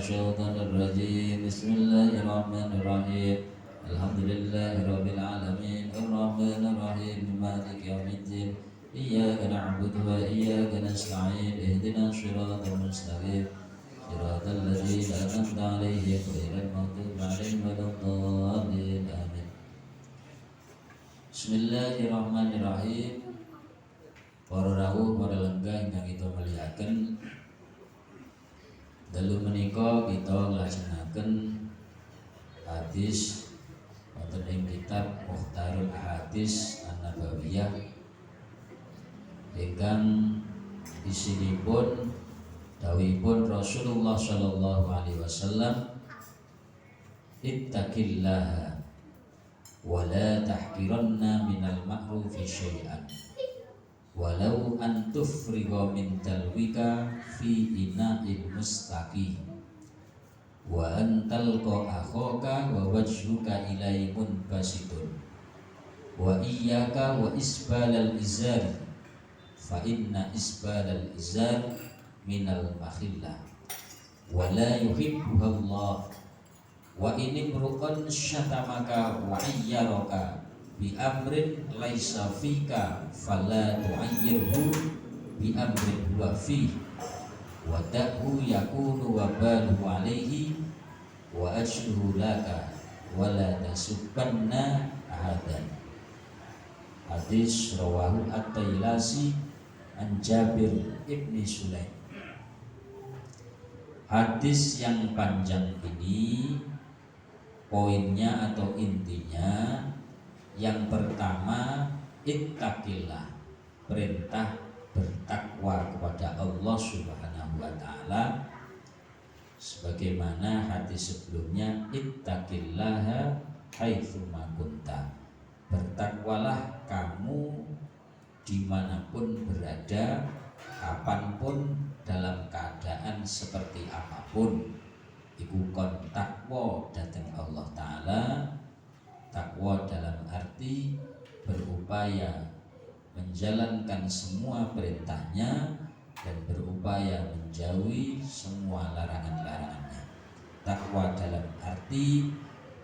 الشيطان الرجيم بسم الله الرحمن الرحيم الحمد لله رب العالمين الرحمن الرحيم مالك يوم الدين إياك نعبد وإياك نستعين اهدنا الصراط المستقيم صراط الذين أنعمت عليهم غير المغضوب عليهم ولا الضالين آمين. Bismillahirrahmanirrahim. Para rawuh para lenggah ingkang kita muliaken, dalu menika kita nglajengaken hadis wonten ing kitab Mukhtarul Ahadits An-Nabawiyah ingkang isinipun dawuhipun Rasulullah sallallahu alaihi wasallam, ittaqillaha wa la tahqiranna minal ma'rufi syai'an walau an tufriga min talwika fi ina'il mustaqim wa an talqa akhaka wa wajhuka ilai munbasitun wa iyyaka wa isbalal izar fa inna isbalal izar minal makhillah wa la yuhibbuha Allah wa in imru'un syatamaka wa ayyaraka bi amrin laisa fika fala tu'ayyirhu bi amrin huwa fi wa da'hu yakunu wabalu alaihi wa ajruhu laka wa la tasubbanna ahadan. Hadis rawahu At-Tailasi an Jabir ibni Sulaim. Hadis yang panjang ini poinnya atau intinya, yang pertama, ittaqillah, perintah bertakwa kepada Allah Subhanahu wa taala, sebagaimana hadis sebelumnya, ittaqillaha haitsu ma kunta, bertakwalah kamu dimanapun berada, kapanpun, dalam keadaan seperti apapun. Iku kon takwa datang Allah taala. Takwa dalam arti berupaya menjalankan semua perintahnya dan berupaya menjauhi semua larangan-larangannya. Takwa dalam arti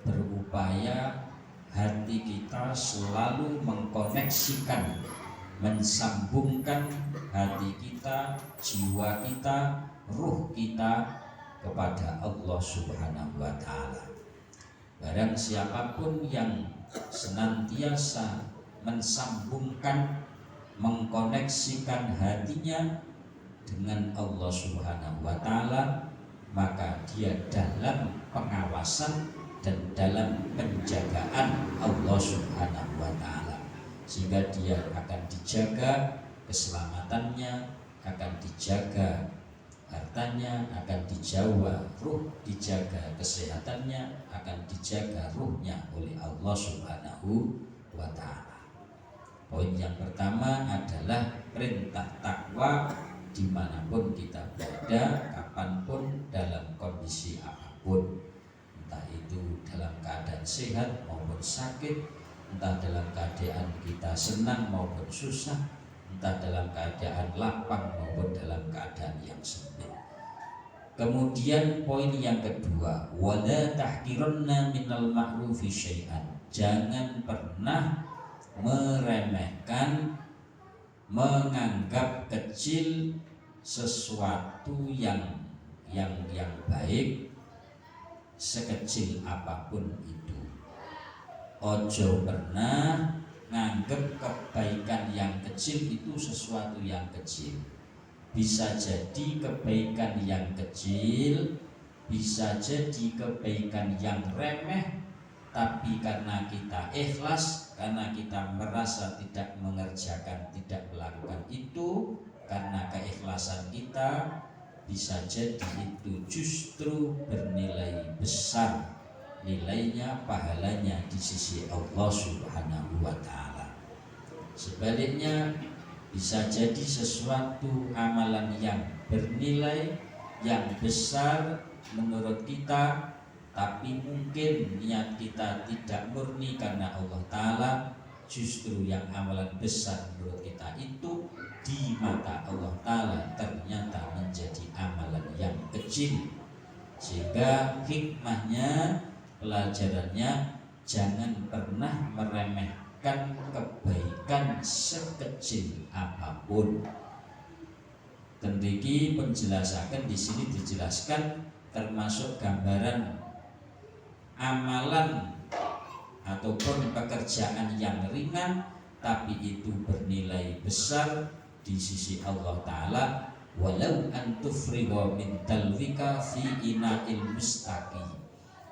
berupaya hati kita selalu mengkoneksikan, mensambungkan hati kita, jiwa kita, ruh kita kepada Allah Subhanahu wa taala. Barang siapapun yang senantiasa mensambungkan, mengkoneksikan hatinya dengan Allah Subhanahu wa taala, maka dia dalam pengawasan dan dalam penjagaan Allah Subhanahu wa taala, sehingga dia akan dijaga keselamatannya, akan dijaga hartanya, akan dijaga ruh, dijaga kesehatannya, akan dijaga ruhnya oleh Allah Subhanahu wa ta'ala. Poin yang pertama adalah perintah takwa dimanapun kita berada, kapanpun, dalam kondisi apapun, entah itu dalam keadaan sehat maupun sakit, entah dalam keadaan kita senang maupun susah, entah dalam keadaan lapang maupun dalam keadaan yang sempit. Kemudian poin yang kedua, wala tahqiranna minal ma'rufi syai'an, jangan pernah meremehkan, menganggap kecil sesuatu yang baik, sekecil apapun itu. Ojo pernah nganggap kebaikan yang kecil itu sesuatu yang kecil. Bisa jadi kebaikan yang kecil, bisa jadi kebaikan yang remeh, tapi karena kita ikhlas, karena kita merasa tidak mengerjakan, tidak melakukan itu, karena keikhlasan kita, bisa jadi itu justru bernilai besar, nilainya, pahalanya di sisi Allah Subhanahu wa ta'ala. Sebaliknya, bisa jadi sesuatu amalan yang bernilai, yang besar menurut kita, tapi mungkin niat kita tidak murni karena Allah Ta'ala. Justru yang amalan besar menurut kita itu di mata Allah Ta'ala ternyata menjadi amalan yang kecil. Sehingga hikmahnya, pelajarannya, jangan pernah meremehkan kebaikan sekecil apapun. Tendiki penjelasan di sini dijelaskan termasuk gambaran amalan ataupun pekerjaan yang ringan tapi itu bernilai besar di sisi Allah Ta'ala. Walau antufriwa min dalwika fi ina'il mustaqi,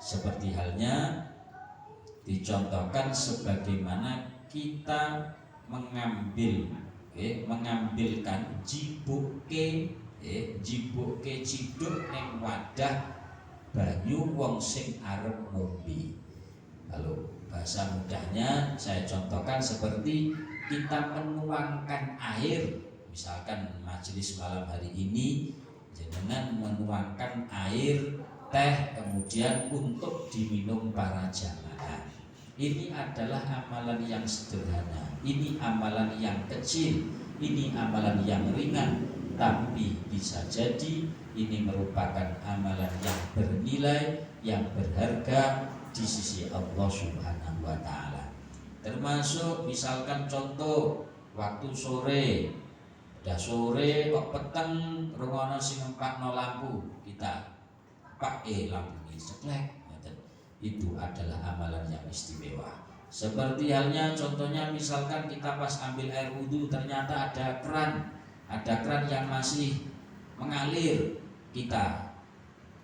seperti halnya dicontohkan sebagaimana kita mengambilkan jibuke ciduk ning wadah banyu wong sing arep ngombe. Kalau bahasa mudahnya saya contohkan seperti kita menuangkan air. Misalkan majelis malam hari ini jenengan menuangkan air teh kemudian untuk diminum para jamaah. Ini adalah amalan yang sederhana, ini amalan yang kecil, ini amalan yang ringan, tapi bisa jadi ini merupakan amalan yang bernilai, yang berharga di sisi Allah Subhanahu wa Ta'ala. Termasuk misalkan contoh waktu sore, udah sore kok peteng rungono sing ngempakno lampu, kita pakai lampu ini ceklek. Itu adalah amalan yang istimewa. Seperti halnya contohnya misalkan kita pas ambil air wudhu ternyata ada keran yang masih mengalir, kita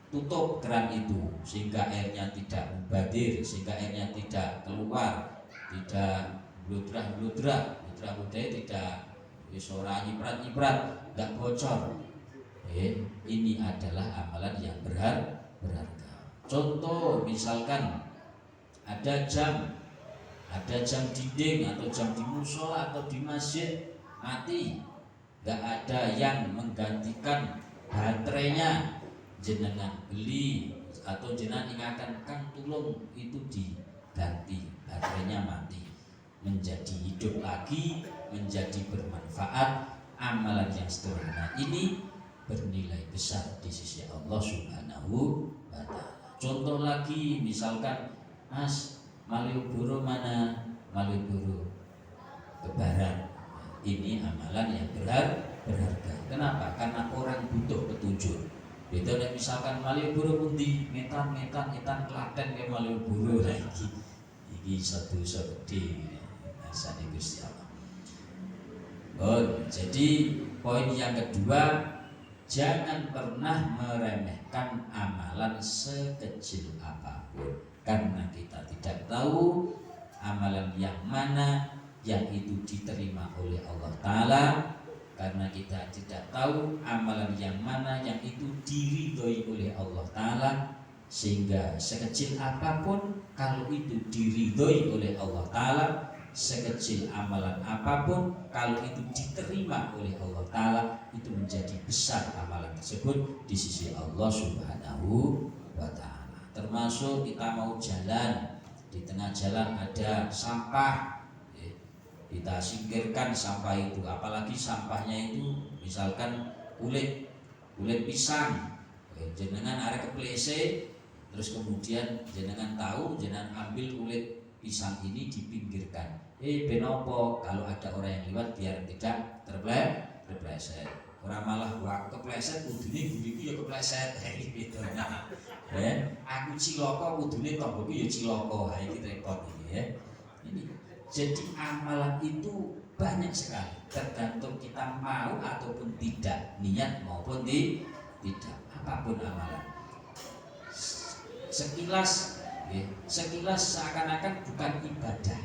tutup keran itu sehingga airnya tidak mubadir, sehingga airnya tidak keluar, tidak bludra tidak suara nyiprat, nggak bocor. Ini adalah amalan yang berharga. Contoh misalkan ada jam dinding atau jam di musola atau di masjid mati, nggak ada yang menggantikan baterainya, jenengan beli atau jenengan ingatkan kan tolong itu diganti, baterainya mati, menjadi hidup lagi, menjadi bermanfaat. Amalan yang sederhana ini bernilai besar di sisi Allah Subhanahu wa Ta'ala. Contoh lagi misalkan Mas Malioboro mana? Malioboro ke barat. Ini amalan yang berharga. Kenapa? Karena orang butuh petunjuk. Beda nek misalkan Malioboro pundi, ngetan Klaten ke Malioboro lagi. Iki satu gede asane Gusti Allah. Jadi poin yang kedua, jangan pernah meremehkan amalan sekecil apapun, karena kita tidak tahu amalan yang mana yang itu diterima oleh Allah Ta'ala, karena kita tidak tahu amalan yang mana yang itu diridhoi oleh Allah Ta'ala. Sehingga sekecil apapun kalau itu diridhoi oleh Allah Ta'ala, sekecil amalan apapun kalau itu diterima oleh Allah Ta'ala, itu menjadi besar amalan tersebut di sisi Allah Subhanahu wa Ta'ala. Termasuk kita mau jalan, di tengah jalan ada sampah, kita singkirkan sampah itu. Apalagi sampahnya itu misalkan kulit pisang, jenengan arek keplese, terus kemudian jenengan tahu, jenengan ambil kulit pisang ini dipinggirkan. Benopo kalau ada orang yang lewat biar tidak terpleset. Orang malah wah kepleset kudune guriku ya kepleset gitu. Aku ciloko kudune tonggoku ya ciloko. Iki repot iki ya. Ini jadi amalan itu banyak sekali, tergantung kita mau ataupun tidak, niat maupun tidak, apapun amalan. Sekilas seakan-akan bukan ibadah,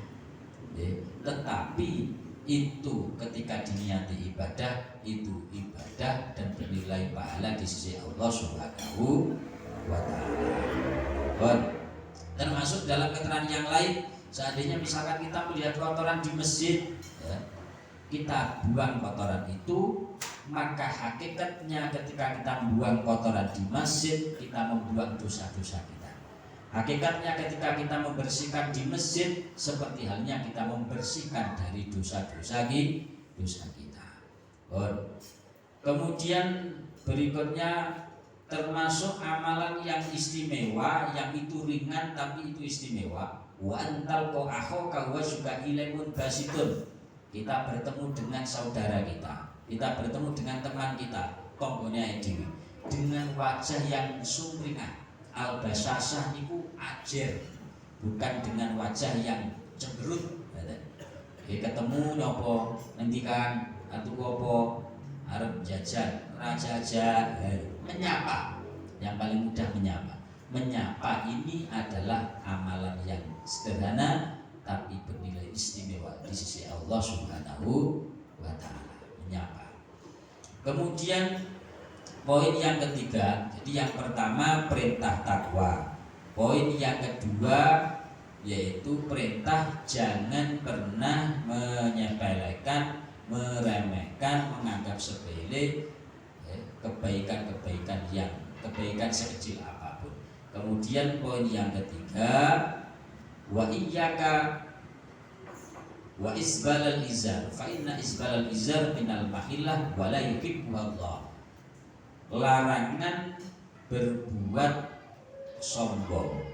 tetapi itu ketika diniati ibadah, itu ibadah dan bernilai pahala di sisi Allah Subhanahu wa Ta'ala. Termasuk dalam keterangan yang lain, seandainya misalkan kita melihat kotoran di masjid, kita buang kotoran itu, maka hakikatnya ketika kita membuang kotoran di masjid, kita membuang dosa-dosa kita. Hakikatnya ketika kita membersihkan di masjid, seperti halnya kita membersihkan dari dosa-dosa kita. Kemudian berikutnya, termasuk amalan yang istimewa, yang itu ringan tapi itu istimewa. Wa antal ko akhaka wa syuka ilaimun basitun. Kita bertemu dengan saudara kita bertemu dengan teman kita, tonggonya edwi, dengan wajah yang sumringah. Al basasah niku ajer, bukan dengan wajah yang cemberut. Ketemu nyopo ngendikan atuh apa arep jajan raja aja, menyapa, yang paling mudah menyapa ini adalah amalan yang sederhana tapi bernilai istimewa di sisi Allah Subhanahu wa ta'ala. Menyapa. Kemudian poin yang ketiga, jadi yang pertama perintah takwa, poin yang kedua yaitu perintah jangan pernah menyepelekan, meremehkan, menganggap sepele kebaikan-kebaikan kebaikan sekecil apapun. Kemudian poin yang ketiga, wa iyyaka wa isbalal izar fa inna isbalal izar minal mahillah wa la yuhibbu Allah. Larangan berbuat sombong.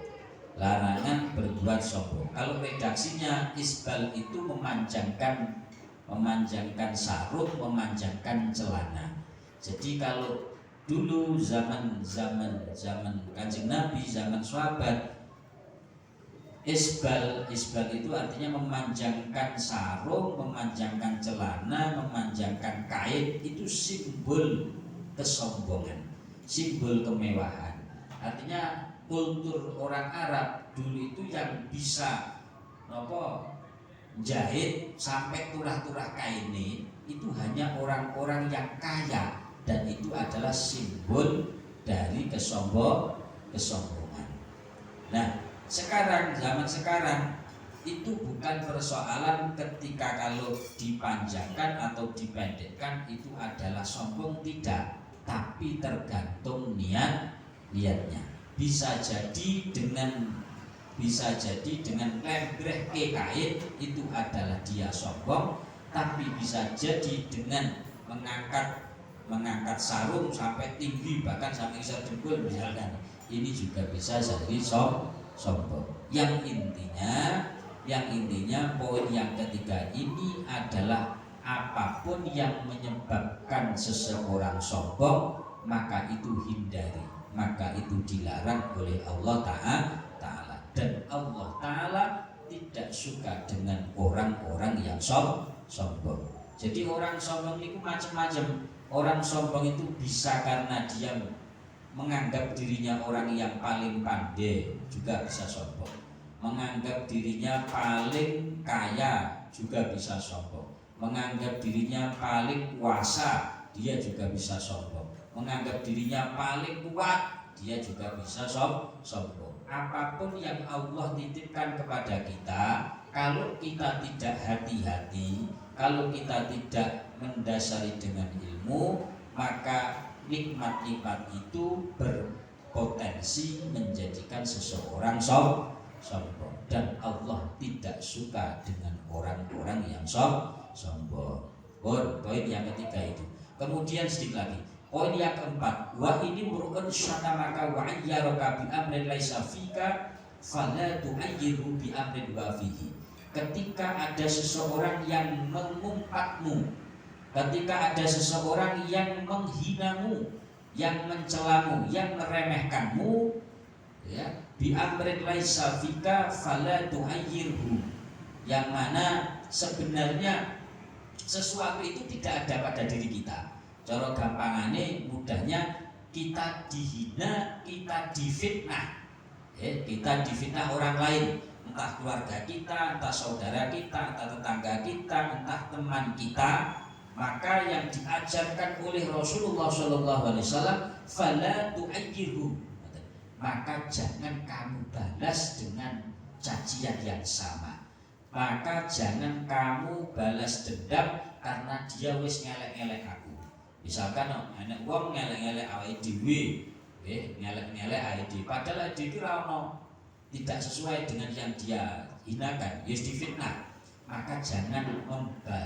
Larangan berbuat sombong. Kalau redaksinya isbal itu memanjangkan sarung, memanjangkan celana. Jadi kalau dulu zaman Kanjeng Nabi, zaman sahabat, isbal itu artinya memanjangkan sarung, memanjangkan celana, memanjangkan kain, itu simbol kesombongan, simbol kemewahan. Artinya kultur orang Arab dulu itu yang bisa jahit sampai turah-turah kain itu hanya orang-orang yang kaya, dan itu adalah simbol dari kesombongan. Nah, zaman sekarang itu bukan persoalan ketika kalau dipanjangkan atau dipendekkan itu adalah sombong, tidak, tapi tergantung niatnya. Bisa jadi dengan lembreh ke kain itu adalah dia sombong, tapi bisa jadi dengan mengangkat sarung sampai tinggi, bahkan sampai sedengkul misalkan, ini juga bisa jadi sombong. Yang intinya poin yang ketiga ini adalah apapun yang menyebabkan seseorang sombong, maka itu hindari, maka itu dilarang oleh Allah Ta'ala. Dan Allah Ta'ala tidak suka dengan orang-orang yang sombong. Jadi orang sombong itu macam-macam. Orang sombong itu bisa karena dia menganggap dirinya orang yang paling pandai, juga bisa sombong. Menganggap dirinya paling kaya, juga bisa sombong. Menganggap dirinya paling kuasa, dia juga bisa sombong. Menganggap dirinya paling kuat, dia juga bisa sombong. Apapun yang Allah titipkan kepada kita, kalau kita tidak hati-hati, kalau kita tidak mendasari dengan ilmu, maka nikmat-nikmat itu berpotensi menjadikan seseorang sombong. Dan Allah tidak suka dengan orang-orang yang sombong. Poin yang ketiga itu. Kemudian sedikit lagi, poin yang keempat, wa ini mur'un syatamaka wa ayyaraka bi amrin laisa fika fala tu'ayyiru bi amrin wa fihi. Ketika ada seseorang yang mengumpat-Mu, ketika ada seseorang yang menghina-Mu, yang mencela-Mu, yang meremehkan-Mu, ya, bi amrin laisa fika fala tu'ayyirhu, yang mana sebenarnya sesuatu itu tidak ada pada diri kita. Cara gampangane, mudahnya, kita dihina, kita difitnah, kita difitnah orang lain, entah keluarga kita, entah saudara kita, entah tetangga kita, entah teman kita. Maka yang diajarkan oleh Rasulullah SAW, fala tu'ayyirhu, maka jangan kamu balas dengan cacian yang sama, maka jangan kamu balas dendam karena dia wis ngelek-ngelek aku. Misalkan anak wong ngelek-ngelek awake dhewe, ngelek-ngelek awake dhewe, padahal awake dhewe tidak sesuai dengan yang dia hinakan, ya difitnah. Maka jangan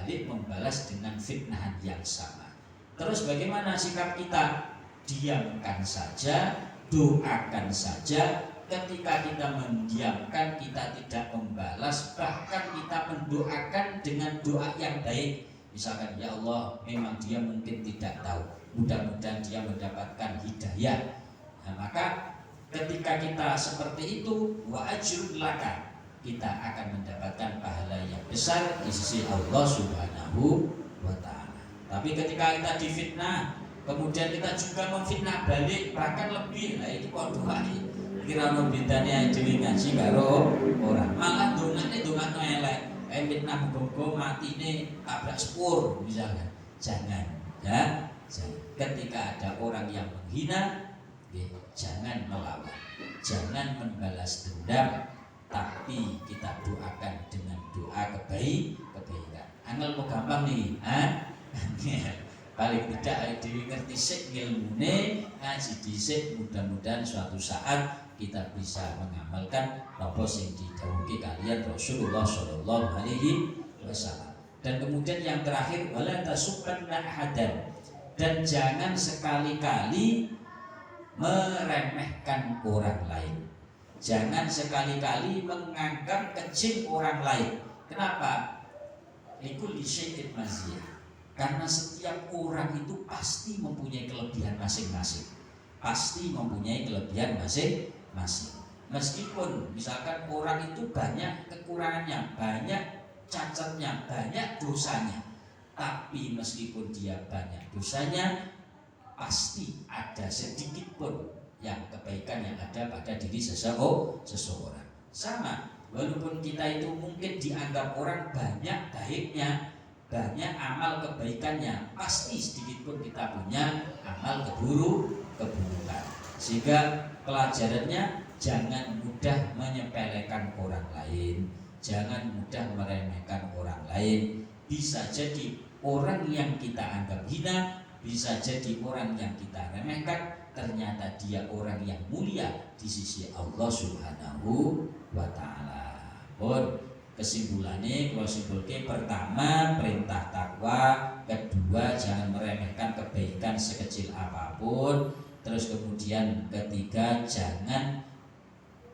membalas dengan fitnahan yang sama. Terus bagaimana sikap kita? diamkan saja, doakan saja. Ketika kita mendiamkan, kita tidak membalas, bahkan kita mendoakan dengan doa yang baik. Misalkan, ya Allah, memang dia mungkin tidak tahu, mudah-mudahan dia mendapatkan hidayah. Nah, maka ketika kita seperti itu, wa ajrun laka, kita akan mendapatkan pahala yang besar di sisi Allah Subhanahu wa ta'ala. Tapi ketika kita difitnah, kemudian kita juga memfitnah balik, bahkan lebih, nah itu kok doa ini kira ono bedane dhewe ngaji karo orang, malah dongane elek, fitnah muga-muga matine tabrak sepur misalkan. Jangan, ya. Ketika ada orang yang menghina, jangan melawan, jangan membalas dendam, tapi kita doakan dengan doa kebaikan. Angel mau gampang nih, paling tidak dhewe ngerti sik ngilmune, ngaji dhisik, mudah-mudahan suatu saat kita bisa mengamalkan apa sing didhawuhi kalian Rasulullah sallallahu alaihi wasallam. Dan kemudian yang terakhir, wala tasubbanna ahadan, dan jangan sekali-kali meremehkan orang lain. Jangan sekali-kali menganggap kecil orang lain. Kenapa? Likulli syai'in maziyah. Karena setiap orang itu pasti mempunyai kelebihan masing-masing. Pasti mempunyai kelebihan masing-masing. Meskipun misalkan orang itu banyak kekurangannya, banyak cacatnya, banyak dosanya, tapi meskipun dia banyak dosanya, pasti ada sedikit pun yang kebaikan yang ada pada diri seseorang. Sama, walaupun kita itu mungkin dianggap orang banyak baiknya, banyak amal kebaikannya, pasti sedikit pun kita punya amal keburukan. Sehingga pelajarannya, jangan mudah menyepelekan orang lain, jangan mudah meremehkan orang lain. Bisa jadi orang yang kita anggap hina, bisa jadi orang yang kita remehkan, ternyata dia orang yang mulia di sisi Allah Subhanahu wa ta'ala. Pun kesimpulannya, kalau simpulke, pertama perintah takwa, kedua jangan meremehkan kebaikan sekecil apapun, terus kemudian ketiga jangan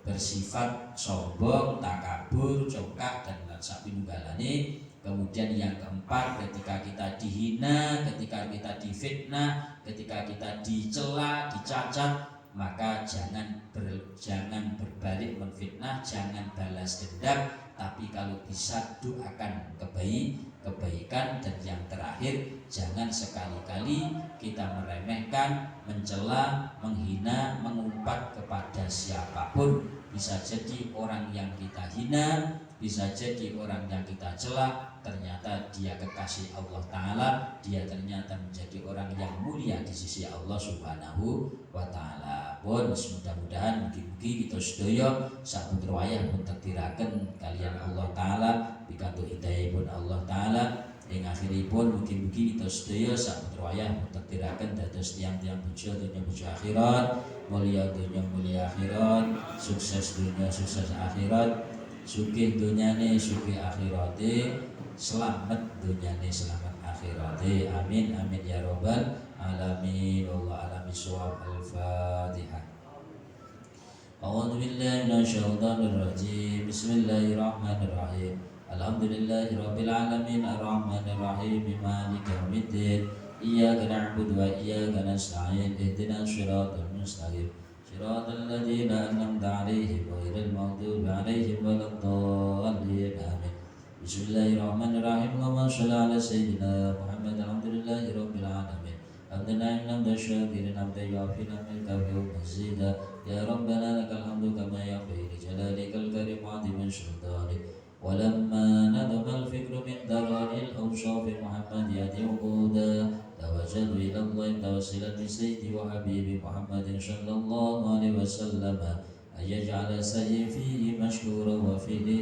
bersifat sombong, takabur, congkak dan sapinunggalane. Kemudian yang keempat, ketika kita dihina, ketika kita difitnah, ketika kita dicela, dicacat, maka jangan berbalik menfitnah, jangan balas dendam, tapi kalau bisa doakan kebaikan. Dan yang terakhir, jangan sekali-kali kita meremehkan, mencela, menghina, mengumpat kepada siapapun. Bisa jadi orang yang kita hina, bisa jadi orang yang kita cela, ternyata dia kekasih Allah Ta'ala, dia ternyata menjadi orang yang mulia di sisi Allah Subhanahu wa Ta'ala. Pun mudah-mudahan mugi-mugi kita sedaya saputra wayah pun takdiraken kalian Allah Ta'ala, pikantuk hidayahipun Allah Ta'ala. Ing akhiripun mugi-mugi kita sedaya saputra wayah pun takdiraken dados tiyang-tiyang puja dunya puja akhirat, mulia dunya mulia akhirat, sukses dunya sukses akhirat, sugih dunyane sugih akhirate, selamat dunyane selamat akhirate. Amin amin ya rabbal alamin. Wallahu a'lam bishawab. Al-Fatihah. A'udzu billahi minasyaitonir rajim. Bismillahirrahmanirrahim. Alhamdulillahirabbil alamin arrahmanir rahim maliki yaumiddin. Iyyaka na'budu wa iyyaka nasta'in. Ihdinas shiratal mustaqim. Shiratal ladzina an'amta 'alaihim ghairil maghdubi 'alaihim waladdallin. Amin. Bismillahirrahmanirrahim. Allahumma shalli ala sayyidina Muhammad. Alhamdulillahi rabbil alamin. Hamdan hamdan syakirin hamdan yu'afina milka wa mazida. Ya Rabbana lakal hamdu kama yanbaghi li jalalikal karim wa 'azimi sultanik. Walamma nadama al-fikru min dararil awsafi Muhammadiyati uquda, tawajjadu ila Allah tawassulan bi sayyidi wa habibi Muhammadin sallallahu alaihi wasallam, ayaj'ala sayyi fihi mashkura wa fihi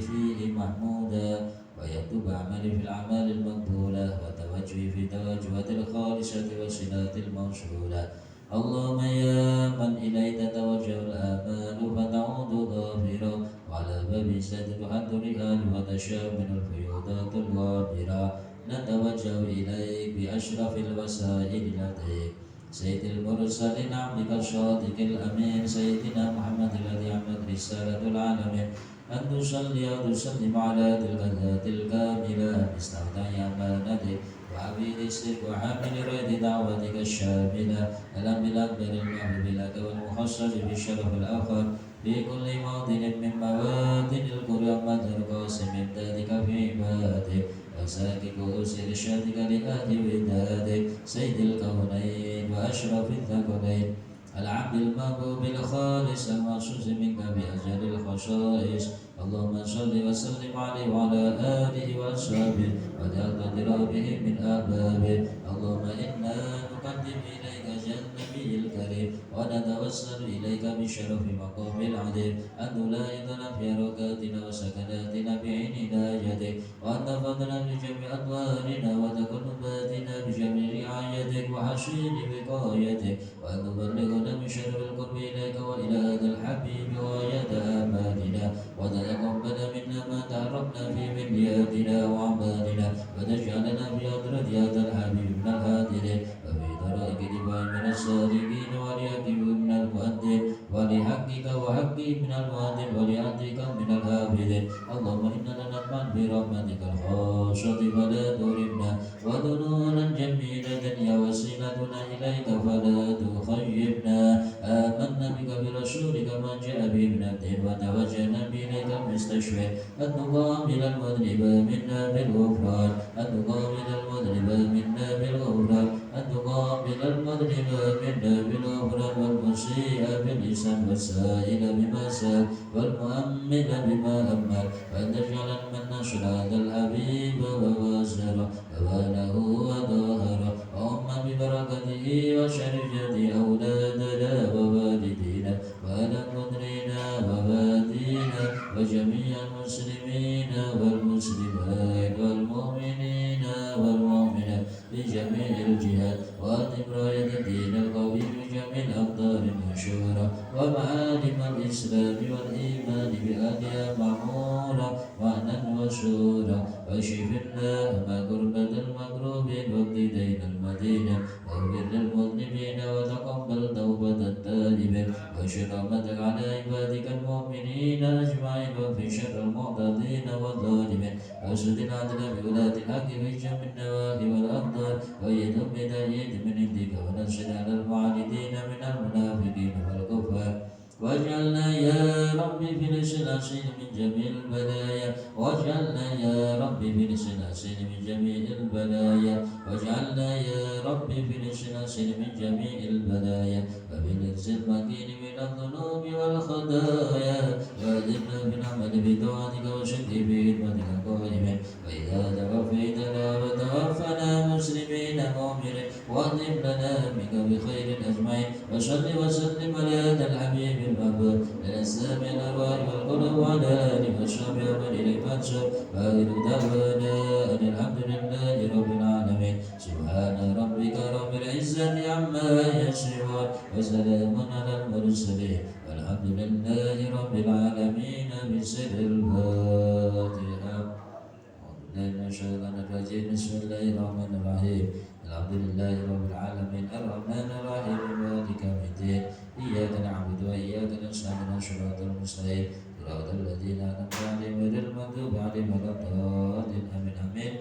mahmuda, wa yaktuba amali fil a'malil maqbulah, wa tawajjuhi fi tawajjuhatil khalisati wa silatil mawshulah. Allahumma ya man ilaika tawajjahul amalu fata'udu dhafira, wa ala babi sajdu hadriha wa tashab minal fuyudatul wabira, natawajjahu ilaik bi ashrafil wasaili ladaik. سيد المرسلين عبدك الصادق الأمين سيدنا محمد الذي عمت رسالة العالمين أن تصلي وتسلم على تلك الذات الكاملة مستودع أمانتك وعبيد السلك وحامل ريد دعوتك الشاملة ألم بالأكبر المحبوب لك والمخصص بالشرف الآخر في كل موطن من مواطن القرى القاسم امدادك في عبادك وساكك كؤوس إرشادك لأهل ودادك سيد الكونين وأشرف الثقلين العبد المحبوب الخالص المخصوص منك بأجل الخصائص اللهم صل وسلم عليه وعلى آله وأصحابه وتقتدر به من أحبابه اللهم إنا نقدم إليك جل النبي الكريم ونتوسل إليك بشرف مقام العظيم أن تلاحظنا في ركاتنا وسكناتنا بعين عنايتك وأن تفضلنا بجميع أدوارنا وتقلباتنا بجميع رعايتك وحسين وقايتك وأن تبلغنا من شر القرب إليك وإلى هذا الحبيب غاية آمالنا وتتقبل منا ما تعرفنا فيه من نياتنا وأعمالنا وتجعلنا في حضرة هذا الحبيب من الهادرين وفي طرائق دفاع من السالكين ولحقه من المؤدين ولحقك وحقه من المؤدين ولعدلك من الحافظين اللهم إنا نطمع برحمتك الخاصة فلا تهرمنا وذنونا جميلة يا وسيلتنا إليك فلا تخيبنا آمنا بك برسولك ما جاء به من الدين وتوجهنا بإليك المستشفى أن نقابل المذنب منا بالغفران أن نقابل المذنب منا بالغفران أن تقابل المذنب منا بالغفران والمسيء باللسان والسائل بما سال والمؤمل بما أمل وأن تجعل من نشر هذا الحبيب ووازره وباله وظاهره وأم ببركته وشرجة أولادنا ووالدينا وأهل قدرنا ووالدينا وجميع المسلمين والمسلمات والمؤمنين والمؤمنات في جميع الجهات وأتم راية الدين القوي بجميع الأقطار المنشورة ومعالم الإسلام والإيمان بأهلها معمورة معنى وشورا واشف اللهم كربة المكروبين واقض دين المدينة واغفر للمذنبين وتقبل توبة التائبين واشر رحمتك على عبادك المؤمنين أجمعين وفي شر المعتدين والظالمين واسد العدل بولاة الحق في جميع النواحي والأقدار وأيدهم بتأييد من عندك وننشد على المعاندين من المنافقين والكفار واجعلنا يا ربي في السلاسل من جميع البلايا واجعلنا يا ربي في السلاسل من جميع البلايا واجعلنا يا ربي في السلاسل من جميع البلايا وبالعز المكين من الذنوب والخطايا وأذبنا بالعمل بطاعتك وشد بخدمتك قائمين وإذا توفيتنا وتوفنا مسلمين مؤمنين واختم لنا بك بخير أجمعين وصل وسلم على هذا الحبيب المحبوب للأسلام الأرواح والقلوب وعلى آله وصحبه ومن إليه منسوب وآخر دعوانا أن الحمد لله رب العالمين سبحان ربك رب العزة عما يصفون وسلام على المرسلين والحمد لله رب العالمين بسر الفاتحة من الشيطان الرجيم بسم الله الرحمن الرحيم الحمد لله رب العالمين الرحمن الرحيم مالك يوم الدين إياك نعبد وإياك نستعين صراط المستقيم صراط الذين أنعمت عليهم غير المغضوب عليهم ولا الضالين آمين آمين